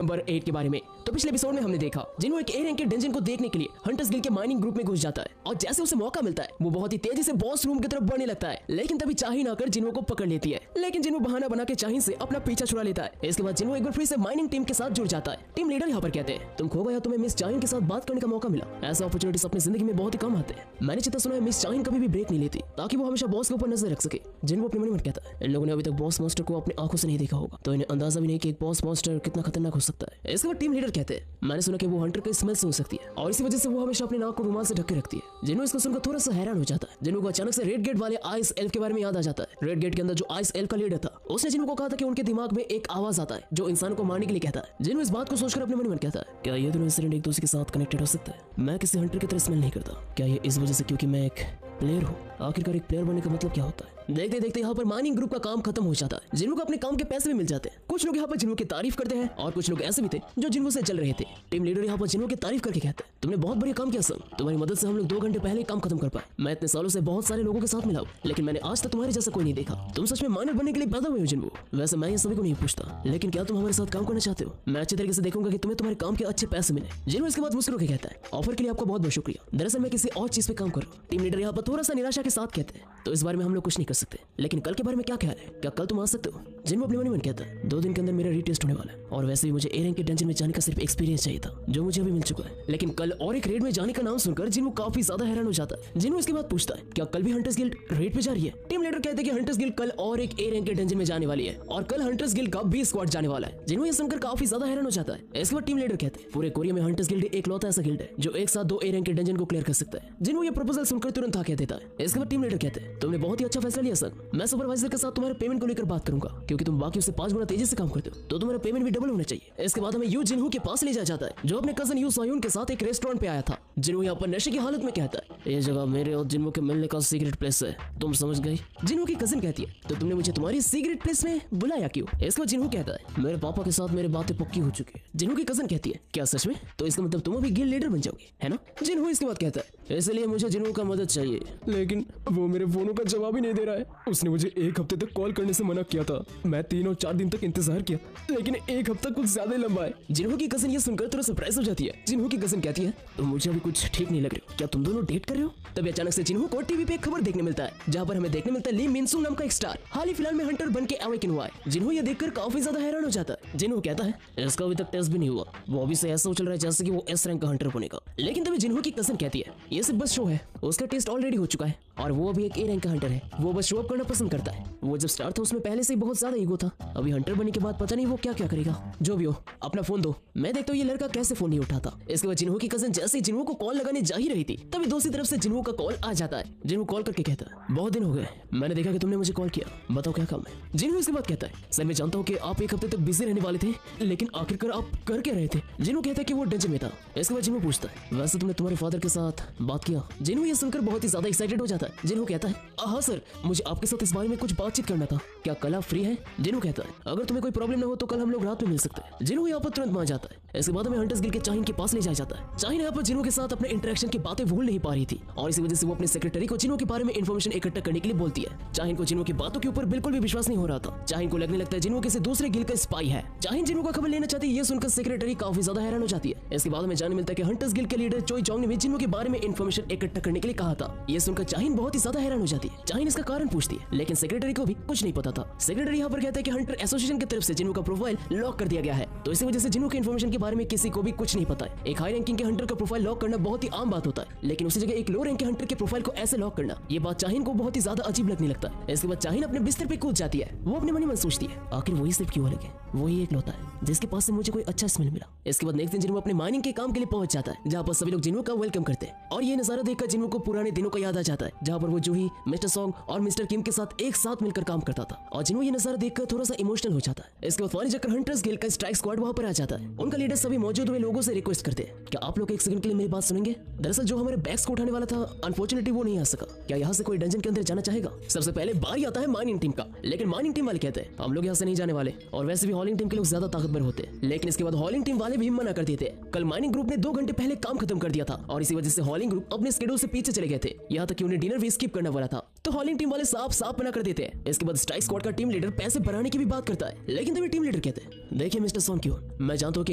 Number 8 के बारे में। तो पिछले एपिसोड में हमने देखा जिन्हो एक ए रैंक के डंजन को देखने के लिए हंटर्स गिल्ड के माइनिंग ग्रुप में घुस जाता है और जैसे उसे मौका मिलता है वो बहुत ही तेजी से बॉस रूम की तरफ बढ़ने लगता है, लेकिन तभी चाहिन आकर जिन्हो को पकड़ लेती है। लेकिन जिन्हो बहाना बना के चाहिन से अपना पीछा छुड़ा लेता है। इसके बाद जिन्हो एक बार फिर से माइनिंग टीम के साथ जुड़ जाता है। टीम लीडर यहाँ पर कहते हैं तुम खो गए, तुम्हें मिस चाहिन के साथ बात करने का मौका मिला। ऐसे अपॉर्चुनिटीज अपनी जिंदगी में बहुत ही कम आते हैं। मैंने जितना सुना है मिस चाहिन कभी भी ब्रेक नहीं लेती ताकि वो हमेशा बॉस के ऊपर नजर रख सके। जिन्हो अपने मन में कहता है इन लोगों ने अभी तक बॉस मास्टर को अपनी आंखों से नहीं देखा होगा, तो इन्हें अंदाजा भी नहीं कि एक बॉस मास्टर कितना खतरनाक हो सकता है। इसके बाद टीम लीडर कहते हैं मैंने सुना कि वो हंटर का स्मेल सुन सकती है और इसी वजह से वो हमेशा अपनी नाक को रुमाल से ढक के रखती है। जिन्हो इसको सुनकर थोड़ा सा हैरान हो जाता है। जिन्हो को अचानक से रेड गेट वाले आइस एल्फ के बारे में याद आ जाता है। रेड गेट के अंदर जो आइस एल्फ का लीडर था उसने जिन्हो को कहा था कि उनके दिमाग में एक आवाज आता है जो इंसान को मारने के लिए कहता है। जिन्हो इस बात को सोचकर अपने मन में कहता है क्या ये दोनों इंसिडेंट एक दूसरे के साथ कनेक्टेड हो सकता है? मैं किसी हंटर की तरह स्मेल नहीं करता, क्या ये इस वजह से क्योंकि मैं एक प्लेयर हूँ? आखिरकार एक प्लेयर बनने का मतलब क्या होता है? देखते देखते यहाँ पर माइनिंग ग्रुप का काम खत्म हो जाता है। जिन्हो को अपने काम के पैसे भी मिल जाते हैं। कुछ लोग यहाँ पर जिन्हो की तारीफ करते हैं और कुछ लोग ऐसे भी थे जो जिन्हो से चल रहे थे। टीम लीडर यहाँ पर जिन्हो की तारीफ करके कहते हैं तुमने बहुत बढ़िया काम किया सर, तुम्हारी मदद से हम लोग 2 घंटे पहले काम खत्म कर पाए। मैं इतने सालों से बहुत सारे लोगों के साथ मिला हूँ लेकिन मैंने आज तक तुम्हारे जैसा कोई नहीं देखा। तुम सच में माइनर बनने के लिए पैदा हुए हो जिन्हो। वैसे मैं ये सभी को नहीं पूछता, लेकिन क्या तुम हमारे साथ काम करना चाहते हो? मैं अच्छे तरीके से देखूंगा कि तुम्हें तुम्हारे काम के अच्छे पैसे मिले। जिन्हो इसके बाद मुस्कुरा के कहता है ऑफर के लिए आपका बहुत बहुत शुक्रिया, दरअसल मैं किसी और चीज पे काम कर रहा हूँ। टीम लीडर यहाँ पर थोड़ा सा निराशा के साथ कहते हैं तो इस बारे में हम लोग कुछ नहीं कर सकते, लेकिन कल के बारे में क्या ख्याल है? क्या कल तुम आ सकते हो? जिन्हो अपने मन कहता है 2 दिन के अंदर मेरा रीटेस्ट होने वाला है और वैसे भी मुझे ए रैंक के डंजन में जाने का सिर्फ एक्सपीरियंस चाहिए था जो मुझे अभी मिल चुका है। लेकिन कल और एक रेड में जाने का नाम सुनकर जिन्हो काफी ज्यादा हैरान हो जाता है। जिन्हो इसके बाद पूछता है क्या कल भी हंटर्स गिल्ड रेड पे जा रही है? टीम लीडर कहते हैं कि हंटर्स गिल्ड कल और एक ए रैंक के डंजन में जाने वाली है और कल हंटर्स गिल्ड का 20 स्क्वाड जाने वाला है। जिन्हो ये सुनकर काफी ज्यादा हैरान हो जाता है। इसके बाद टीम लीडर कहते हैं पूरे कोरिया में हंटर्स गिल्ड एकलौता ऐसा गिल्ड है जो एक साथ 2 ए रैंक के डंजन को क्लियर कर सकता है। जिन्हो ये प्रपोजल सुनकर तुरंत हाँ कह देता है। इसके बाद टीम लीडर कहते हैं तुमने बहुत ही अच्छा फैसला लिया सर, मैं सुपरवाइजर के साथ तुम्हारे पेमेंट को लेकर बात करूंगा क्योंकि तुम बाकी से 5 गुना तेजी से काम करते हो तो तुम्हारा पेमेंट भी डबल होना चाहिए। इसके बाद हमें यू जिन्हो के पास ले जाया जाता है जो अपने कजन यू सायून के साथ एक रेस्टोरेंट पे आया था। जिन्हो यहाँ पर नशे की हालत में कहता है ये जगह मेरे और जिन्हो के मिलने का सीक्रेट प्लेस है, तुम समझ गई? जिन्हो की कजन कहती है तो तुमने मुझे तुम्हारी सीक्रेट प्लेस में बुलाया क्यों? इसके बाद जिन्हो कहता है मेरे पापा के साथ मेरी बातें पक्की हो चुकी है। जिन्हो की कजन कहती है क्या सच में? तो इसका मतलब तुम अभी गिल्ड लीडर बन जाओगे है ना? जिन्हो इसके बाद कहता है इसलिए मुझे जिन्हो का मदद चाहिए, लेकिन वो मेरे फोनों का जवाब ही नहीं दे रहा है। उसने मुझे 1 हफ्ते तक कॉल करने से मना किया था। मैं 3 और 4 दिन तक इंतजार किया लेकिन 1 हफ्ता कुछ ज्यादा लंबा है। जिन्हो की कजन ये सुनकर थोड़ा सरप्राइज हो जाती है। जिन्हो की कजन कहती है तो मुझे अभी कुछ ठीक नहीं लग रहा, क्या तुम दोनों डेट कर रहे हो? तभी अचानक से जिन्हो को टीवी पे एक खबर देखने मिलता है जहाँ पर हमें देखने मिलता है ली मिनसुंग नाम का एक स्टार हाल ही फिलहाल में हंटर बन के अवेकन हुआ है। जिन्हो ये देखकर काफी ज्यादा हैरान हो जाता है। जिन्हो कहता है इसका अभी तक टेस्ट भी नहीं हुआ, वो अभी से ऐसा चल रहा है जैसे कि वो एस रैंक का हंटर बनेगा। लेकिन तभी जिन्हो की कजन कहती है ये सिर्फ बस शो है, उसका टेस्ट ऑलरेडी हो चुका है और वो अभी एक ए रैंक का हंटर है, वो बस शो अप करना पसंद करता है। वो जब स्टार था उसमें पहले से ही बहुत ज्यादा ईगो था, अभी हंटर बनने के बाद पता नहीं वो क्या क्या करेगा। जो भी हो अपना फोन दो, मैं देखता हूँ ये लड़का कैसे फोन नहीं उठाता। इसके बाद जिन्हो की कजन जैसे ही जिन्हो को कॉल लगाने जा ही रही थी तभी दूसरी तरफ से जिन्हो का कॉल आ जाता है। जिन्हो कॉल करके कहता है बहुत दिन हो गए, मैंने देखा कि तुमने मुझे कॉल किया, बताओ क्या काम है? जिन्हो इसके बाद कहता है सर मैं जानता हूँ कि आप 1 हफ्ते तक बिजी रहने वाले थे लेकिन आखिरकार आप कर क्या रहे थे? जिन्हो कहता है कि वो डंजन में था। इसके बाद जिन्हो पूछता है वैसे तुमने तुम्हारे फादर के साथ बात किया? जिन्हो ये सुनकर बहुत ही ज्यादा एक्साइटेड हो जाता है। जिन्हो कहता है हाँ सर, मुझे आपके साथ इस बारे में कुछ बातचीत करना था, क्या कल आप फ्री हैं? जिन्हो कहता है अगर तुम्हें कोई प्रॉब्लम ना हो तो कल हम लोग रात में मिल सकते हैं। जिन्हो यहाँ पर तुरंत मान जाता है। इसके बाद हमें हंटर्स गिल्ड के चाहिन के पास ले जाया जाता है। चाहिन यहाँ पर जिन्हो के साथ अपने इंटरेक्शन की बातें भूल नहीं पा रही थी और इसी वजह से वो अपने सेक्रेटरी को जिन्हो के बारे में इन्फॉर्मेशन इकट्ठा करने के लिए बोलती है। चाहिन को जिन्हो की बातों के ऊपर बिल्कुल भी विश्वास नहीं हो रहा था। चाहिन को लगने लगता है जिन्हो किसी दूसरे गिल्ड का स्पाई है। चाहिन जिन्हो का खबर लेना चाहती है, ये सुनकर सेक्रेटरी काफी ज्यादा हैरान हो जाती है। इसके बाद हमें जानने मिलता है कि हंटर्स गिल्ड के लीडर चोई चोंग ने भी जिन्हो के बारे में इन्फॉर्मेशन इकट्ठा करने के लिए कहा था। ये सुनकर चाहिन बहुत ही ज्यादा हैरान हो जाती है। चाहिन इसका कारण पूछती है लेकिन सेक्रेटरी को भी कुछ नहीं पता था। सेक्रेटरी यहाँ पर कहता है कि हंटर एसोसिएशन की तरफ से जिन्हो का प्रोफाइल लॉक कर दिया गया है, तो इसी वजह से जिन्हो के इन्फॉर्मेशन के बारे में किसी को भी कुछ नहीं पता है। एक हाई रैंकिंग के हंटर का प्रोफाइल लॉक करना बहुत ही आम बात होता है, लेकिन उसी जगह एक लो रैंक के हंटर के प्रोफाइल को ऐसे लॉक करना, ये बात चाहिन को बहुत ही ज्यादा अजीब लगने लगता है। इसके बाद चाहिन अपने बिस्तर पे कूद जाती है। वो अपने मन ही मन सोचती है आखिर वही सिर्फ क्यों अलग है, वही एक लौता है जिसके पास से मुझे कोई अच्छा स्मेल मिला। इसके बाद नेक्स्ट दिन जिन्हो अपने माइनिंग के काम के लिए पहुंच जाता है जहाँ पर सभी लोग जिन्हो का वेलकम करते हैं और ये नजारा देखकर जिन्हो को पुराने दिनों का याद आ जाता है जहाँ पर वो जूही, मिस्टर सॉन्ग और मिस्टर किम के साथ एक साथ मिलकर काम करता था और जिन्हो ये नजारा देखकर थोड़ा सा इमोशनल हो जाता है। इसके बाद फौरी जाकर हंटर्स गिल्ड का स्ट्राइक स्क्वाड वहां पर आ जाता है। उनका लीडर सभी मौजूद हुए लोगों से रिक्वेस्ट करते हैं क्या आप लोग एक सेकंड के लिए मेरी बात सुनेंगे? दरअसल जो हमारे बैग्स को उठाने वाला था अनफॉर्चुनेटली वो नहीं आ सका, क्या यहाँ से कोई डंजन के अंदर जाना चाहेगा? सबसे पहले बारी आता है माइनिंग टीम का, लेकिन माइनिंग टीम वाले कहते हैं हम लोग यहाँ से नहीं जाने वाले और वैसे भी हॉलिंग टीम के लोग ज्यादा ताकतवर होते हैं। लेकिन इसके बाद हॉलिंग टीम वाले भी मना कर देते हैं। कल माइनिंग ग्रुप ने 2 घंटे पहले काम खत्म कर दिया था और इसी वजह से हॉलिंग ग्रुप अपने स्केड्यूल से पीछे चले गए थे, यहाँ तक कि उन्हें डिनर भी स्किप करना पड़ा था। तो हॉलिंग टीम वाले साफ साफ मना कर देते हैं। इसके बाद स्ट्राइक स्क्वाड का टीम लीडर पैसे बढ़ाने की भी बात करता है, लेकिन तभी टीम लीडर कहते हैं, देखिए मिस्टर सोन क्यून, मैं जानता हूँ कि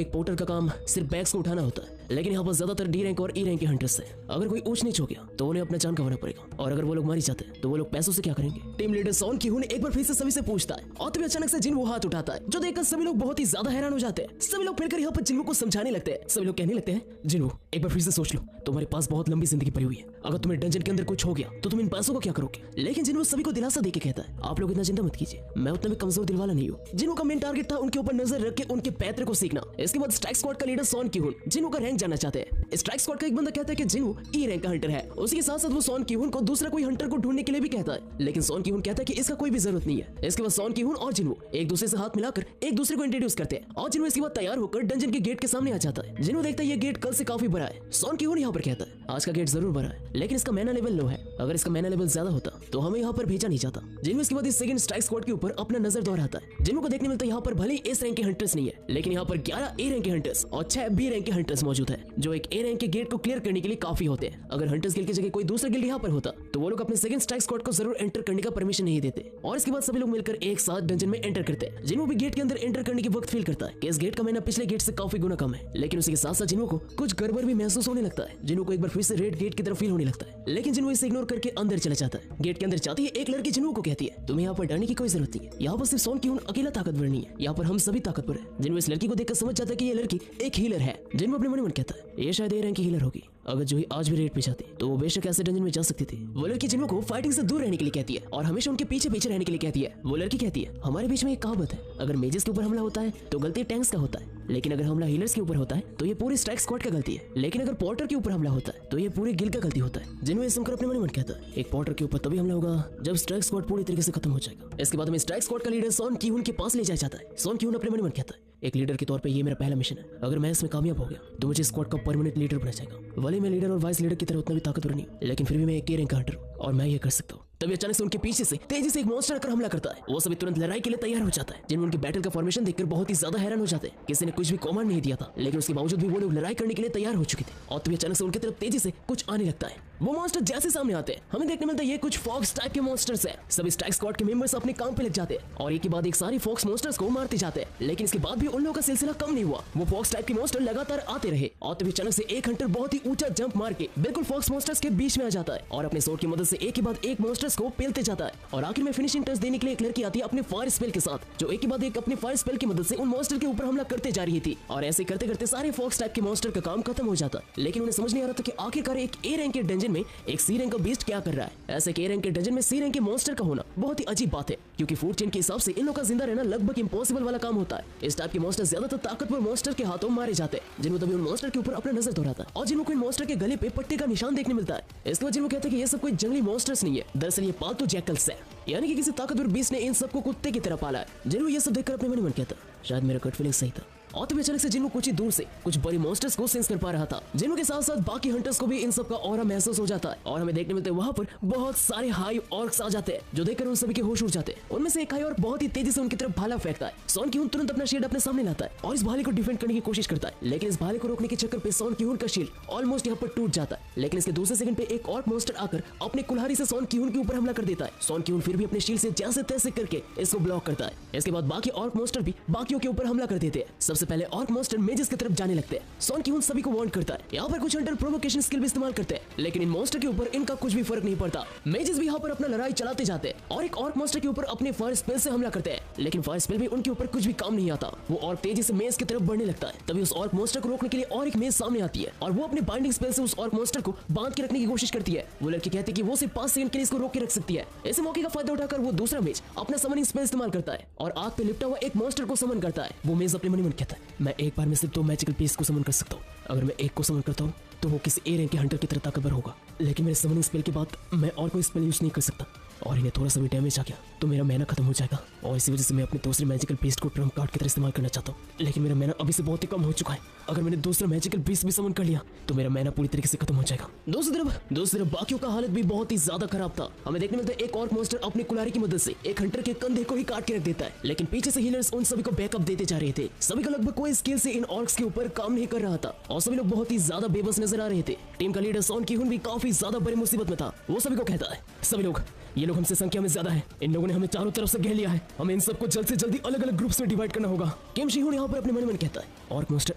एक पोर्टर का काम सिर्फ बैग्स को उठाना होता है, लेकिन यहाँ पर ज्यादातर डी रैंक और ई रैंक के हंटर्स हैं। अगर कोई ऊंच नीच हो गया तो उन्हें अपना जान गंवाना पड़ेगा, और अगर वो लोग मारी जाते हैं तो वो लोग पैसों से क्या करेंगे। टीम लीडर सोन क्यून एक बार फिर से सभी से पूछता है, और तभी अचानक से जिन्हो हाथ उठाता है, जो देखकर सभी लोग बहुत ही ज्यादा हैरान हो जाते हैं। सभी लोग मिलकर यहाँ पर जिन्हो को समझाने लगते हैं। सभी लोग कहने लगते हैं, जिन्हो एक बार फिर से सोच लो, तुम्हारे पास बहुत लंबी जिंदगी पड़ी हुई है, अगर तुम्हें डंजन के अंदर कुछ हो गया तो तुम इन पैसों को क्या करोगे। लेकिन जिन्हो सभी को दिलासा देके कहता है, आप लोग इतना चिंता मत कीजिए, मैं उतना भी कमजोर दिल वाला नहीं हूँ। जिन्हो का मेन टारगेट था उनके ऊपर नजर रख के उनके पैतरे को सीखना। इसके बाद स्ट्राइक स्क्वाड का लीडर सोन क्यून जिन्हो का रैंक जानना चाहते हैं। स्ट्राइक स्क्वाड का एक बंदा कहता है कि जिन्हो ई रैंक का हंटर है। उसी के साथ साथ वो सोन क्यून को दूसरा कोई हंटर को ढूंढने के लिए भी कहता है, लेकिन सोन क्यून कहता है कि इसका कोई भी जरूरत नहीं है। इसके बाद सोन क्यून और जिन्हो एक दूसरे से हाथ मिलाकर एक दूसरे को इंट्रोड्यूस करते हैं, और जिन्हो इसके बाद तैयार होकर डंजन के गेट के सामने आ जाता है। जिन्हो देखता है ये गेट कल से काफी बड़ा है। सोन क्यून यहाँ पर कहता है, आज का गेट जरूर बड़ा है, लेकिन इसका मैना लेवल लो है, अगर इसका मैना लेवल ज्यादा होता तो हमें यहाँ पर भेजा नहीं जाता। जिन्हो इसके बाद इस सेकंड स्ट्राइक स्क्वाड के ऊपर अपना नजर दोहराता है। जिन्हो को देखने मिलता है यहाँ पर भले एस रैंक के हंटर्स नहीं है, लेकिन यहाँ पर 11 ए रैंक के हंटर्स और 6 बी रैंक के हंटर्स मौजूद है, जो एक ए रैंक के गेट को क्लियर करने के लिए काफी होते हैं। अगर हंटर्स गिल्ड की जगह कोई दूसरा गिल्ड यहाँ पर होता तो वो लोग अपने सेकंड स्ट्राइक स्क्वाड को जरूर एंटर करने का परमिशन नहीं देते, और इसके बाद सभी लोग मिलकर एक साथ डंजन में एंटर करते हैं। जिन्हो भी गेट के अंदर एंटर करने के वक्त फील करता है कि इस गेट का मैना पिछले गेट से काफी गुना कम है, लेकिन उसी के साथ साथ जिन्हो को कुछ गड़बड़ भी महसूस होने लगता है। जिन्हो को एक बार फिर से रेड गेट की तरफ फील होने लगता है, लेकिन जिन्हो इसे इग्नोर करके अंदर चला जाता है। गेट के अंदर जाती है एक लड़की जिन्हो को कहती है, तुम्हें यहाँ पर डरने की कोई जरूरत नहीं है, यहाँ पर सिर्फ सोन क्यून अकेला ताकतवर नहीं है, यहाँ पर हम सभी ताकतवर हैं। जिन्हो इस लड़की को देखकर समझ जाता है कि ये लड़की एक हीलर है। जिन्हो अपने मन में कहता है, ये शायद ए रैंक की हीलर होगी, अगर जो ही आज भी रेड पे जाती तो वो बेशक ऐसे डंजन में जा सकती थी। वो लड़की जिन्हो को फाइटिंग से दूर रहने के लिए कहती है और हमेशा उनके पीछे पीछे रहने के लिए कहती है। वो लड़की कहती है, हमारे बीच में एक कहावत है, अगर मेजेस के ऊपर हमला होता है तो गलती टैंक्स का होता है, लेकिन अगर हमला हीलर्स के ऊपर होता है तो ये पूरी स्ट्राइक स्क्वाड का गलती है, लेकिन अगर पोर्टर के ऊपर हमला होता है तो ये पूरी गिल्ड का गलती होता है। जिन्हो ये सुनकर अपने मन में कहता है, एक पोर्टर के ऊपर तभी हमला होगा जब स्ट्राइक स्क्वाड पूरी तरीके से खत्म हो जाएगा। इसके बाद हमें स्ट्राइक स्क्वाड का लीडर सोन क्यून के पास ले जाया जाता है। सोन क्यून अपने मन में कहता है, एक लीडर के तौर पे ये मेरा पहला मिशन है, अगर मैं इसमें कामयाब हो गया तो मुझे स्क्वाड का परमानेंट लीडर बना जाएगा। भले मैं लीडर और वाइस लीडर की तरह उतना भी ताकतवर नहीं, लेकिन फिर भी मैं एक रैंक का हंटर हूं और मैं ये कर सकता हूँ। तभी अचानक से उनके पीछे से तेजी से एक मॉन्स्टर आकर हमला करता है। वो सभी तुरंत लड़ाई के लिए तैयार हो जाता है। जिन्होंने उनकी बैटल का फॉर्मेशन देखकर बहुत ही ज्यादा हैरान हो जाते हैं। किसी ने कुछ भी कमांड नहीं दिया था, लेकिन उसके बावजूद भी वो लोग लड़ाई करने के लिए तैयार हो चुके थे। और तभी अचानक से उनकी तरफ तेजी से कुछ आने लगता है। वो मॉन्स्टर जैसे सामने आते हैं हमें देखने मिलता है ये कुछ फॉक्स टाइप के मॉन्स्टर्स हैं। सभी स्ट्राइक स्क्वाड के मेंबर्स अपने काम पे लग जाते हैं और एक के बाद एक सारे फॉक्स मॉन्स्टर्स को मारते जाते हैं, लेकिन इसके बाद भी उन लोगों का सिलसिला कम नहीं हुआ। वो फॉक्स टाइप के मॉन्स्टर लगातार आते रहे और तभी अचानक से एक हंटर बहुत ही ऊंचा जंप मार के बिल्कुल फॉक्स मॉन्स्टर्स के बीच में आ जाता है और अपने स्वॉर्ड की मदद से एक के बाद एक मॉन्स्टर्स को पेलते जाता है। और आखिर में फिनिशिंग टच देने के लिए एक लड़की आती है अपने फायर स्पेल के साथ, जो एक के बाद एक अपने फायर स्पेल की मदद से उन मॉन्स्टर के ऊपर हमला करते जा रही थी। और ऐसे करते करते सारे फॉक्स टाइप के मॉन्स्टर का काम खत्म हो जाता है, लेकिन उन्हें समझ नहीं आ रहा था कि आखिरकार एक ए रैंक के डंजन में एक सी रैंक का बीस्ट क्या कर रहा है। ऐसे ए रैंक के डंजन में सी रैंक के मॉन्स्टर का होना बहुत ही अजीब बात है, क्योंकि फूड चेन के हिसाब से इन लोगों का जिंदा रहना लगभग इम्पॉसिबल वाला काम होता है। इस टाइप के मॉन्स्टर ज्यादातर ताकतवर मॉन्स्टर के हाथों मारे जाते हैं। जिन्हों तभी उन मॉन्स्टर के ऊपर अपना नजर दोहराता है और जिन्हों को इन मॉन्स्टर के गले पे पट्टे का निशान देखने मिलता है। इसके बाद जिन्हों कहते हैं कि ये सब कोई जंगली मॉन्स्टर्स नहीं है, दरअसल ये पालतू जैकल्स है, यानी कि किसी ताकतवर बीस्ट ने इन सबको कुत्ते की तरह पाला है। जिन्हों ये सब देखकर अपने मन में कहता है, शायद मेरा गट फीलिंग सही था। और तभी अचानक से जिन्हों कुछ ही दूर से कुछ बड़े मॉन्स्टर्स को सेंस कर पा रहा था। जिन्हों के साथ साथ बाकी हंटर्स को भी इन सब का ऑरा महसूस हो जाता है और हमें देखने मिलते हैं वहां पर बहुत सारे हाई ऑर्क्स आ जाते हैं, जो देखकर उन सभी के होश उड़ जाते हैं। उनमें से एक हाई ऑर्क बहुत ही तेजी से उनकी तरफ भाला फेंकता है। सोन क्यून तुरंत अपना शील्ड अपने सामने लाता है और इस भाले को डिफेंड करने की कोशिश करता है, लेकिन इस भाले को रोकने के चक्कर पे सोन क्यून का शील्ड ऑलमोस्ट यहाँ पर टूट जाता है। लेकिन इसके दूसरे सेकंड पे एक और मॉन्स्टर आकर अपने कुल्हाड़ी से सोन क्यून के ऊपर हमला कर देता है। सोन क्यून फिर भी अपने शील्ड से जैसे तैसे करके इसको ब्लॉक करता है। इसके बाद बाकी ऑर्क मॉन्स्टर भी बाकियों के ऊपर हमला कर देते हैं। सबसे पहले ऑर्क मॉन्स्टर मेजेस की तरफ जाने लगते हैं। सोन क्यून सभी को वार्न करता है। यहाँ पर कुछ हंटर प्रोवोकेशन स्किल भी इस्तेमाल करते हैं, लेकिन इन मॉन्स्टर के ऊपर इनका कुछ भी फर्क नहीं पड़ता। मेजेस भी यहाँ पर अपना लड़ाई चलाते जाते हैं और एक ऑर्क मॉन्स्टर के ऊपर अपने फायर स्पेल से हमला करते हैं, लेकिन फायर स्पेल भी उनके ऊपर कुछ भी काम नहीं आता। वो ऑर्क तेजी से मेज की तरफ बढ़ने लगता है। तभी उस ऑर्क मॉन्स्टर को रोकने के लिए और एक मेज सामने आती है और वो अपने बाइंडिंग स्पेल से उस ऑर्क मॉन्स्टर को बांध के रखने की कोशिश करती है। वो लड़की कहती है कि वो सिर्फ 5 सेकंड के लिए इसको रोक के रख सकती है। इस मौके का फायदा उठाकर वो दूसरा मेज अपना समनिंग स्पेल इस्तेमाल करता है और आग पे लिपटा हुआ एक मॉन्स्टर को समन करता है। वो मेज अपने मन में कहता है, मैं एक बार में सिर्फ 2 मैजिकल पीस को समन कर सकता हूँ। अगर मैं एक को समन करता हूँ तो वो किसी ए रैंक के हंटर की तरह ताकतवर होगा, लेकिन मेरे समनिंग स्पेल के बाद मैं और कोई स्पेल यूज नहीं कर सकता और इन्हें थोड़ा सा भी डैमेज आ गया तो मेरा मैना खत्म हो जाएगा। और इसी वजह से मैं अपने दूसरे मैजिकल बीस्ट को ट्रम्प कार्ड की तरह इस्तेमाल करना चाहता हूँ, लेकिन मेरा मैना अभी से बहुत ही कम हो चुका है। अगर मैंने दूसरा मैजिकल बीस्ट भी समन कर लिया तो मेरा मैना पूरी तरीके से खत्म हो जाएगा। दूसरी तरफ बाकियों का हालत भी बहुत ही ज्यादा खराब था। हमें देखने मिलता है एक और मॉन्स्टर अपनी कुल्हाड़ी की मदद से एक हंटर के कंधे को ही काट के रख देता है, लेकिन पीछे से हीलर्स उन सभी को बैकअप देते जा रहे थे। सभी का लगभग कोई स्किल से इन ऑर्क्स के ऊपर काम नहीं कर रहा था और सभी लोग बहुत ही ज्यादा बेबस नजर आ रहे थे। टीम का लीडर सोन क्यून भी काफी ज्यादा बड़ी मुसीबत में था। वो सभी को कहता है, सभी लोग ये लोग हमसे संख्या में ज्यादा है। इन लोगों ने हमें चारों तरफ से घेर लिया है। हमें इन सबको जल्द से जल्दी अलग अलग ग्रुप्स में डिवाइड करना होगा। किम शिहुन यहाँ पर अपने मन में कहता है ऑर्क मॉन्स्टर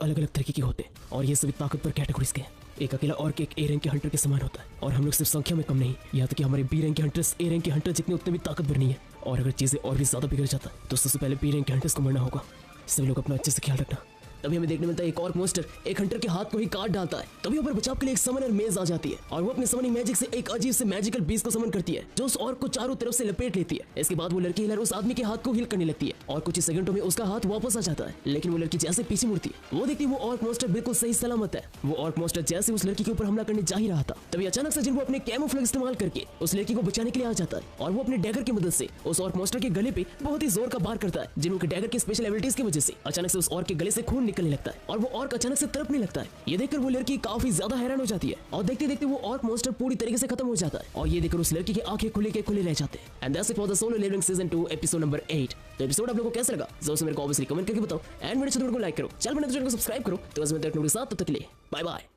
अलग अलग तरीके के होते हैं और ये सभी ताकतवर कैटेगरीज के हैं। एक अकेला ऑर्क एक ए रैंक के हंटर के समान होता है और हम लोग सिर्फ संख्या में कम नहीं, यहाँ तक कि हमारे बी रैंक के हंटर्स ए रैंक के हंटर जितने उतने भी ताकतवर नहीं है। और अगर चीजें और भी ज्यादा बिगड़ जाता है तो सबसे पहले बी रैंक के हंटर्स को मरना होगा। सभी लोग अपना अच्छे से ख्याल रखना। तभी हमें देखने मिलता है एक और मॉन्स्टर एक हंटर के हाथ को ही काट डालता है। तभी ऊपर बचाव के लिए एक समनर मेज आ जाती है और वो अपने समनिंग मैजिक से एक अजीब से मैजिकल बीस्ट को समन करती है जो उस ऑर्क को चारों तरफ से लपेट लेती है। इसके बाद वो लड़की हिलर उस आदमी के हाथ को हील करने लगती है और कुछ ही सेकंडों में उसका हाथ वापस आ जाता है। लेकिन वो लड़की जैसे पीछे मुड़ती है वो देखती है वो ऑर्क मॉन्स्टर बिल्कुल सही सलामत है। वो ऑर्क मॉन्स्टर जैसे उस लड़की के ऊपर हमला करने जा ही रहा था तभी अचानक से जिन वो अपने कैमोफ्लेज इस्तेमाल करके उस लड़की को बचाने के लिए आ जाता है और वो अपने डैगर की मदद से उस ऑर्क मॉन्स्टर के गले पे बहुत ही जोर का वार करता है। जिन के डैगर की स्पेशल एबिलिटीज की वजह से अचानक से उस ऑर्क के गले से खून निकलने लगता है और वो ऑर्क अचानक से तड़पने लगता है। ये देखकर वो लड़की काफी ज्यादा हैरान हो जाती है और देखते देखते वो ऑर्क मॉन्स्टर पूरी तरीके से खत्म हो जाता है और ये देखकर उस लड़की की आंखें खुले के खुले रह जाते हैं। And that's it for the solo leveling season 2 episode number 8। तो एपिसोड आप लोगों को कैसा लगा जरूर से मेरे को ऑब्वियसली कमेंट करके बताओ एंड मेरे चैनल को लाइक करो, चैनल को सब्सक्राइब करो। तो बस मैं तक के साथ तब तक के लिए बाय बाय।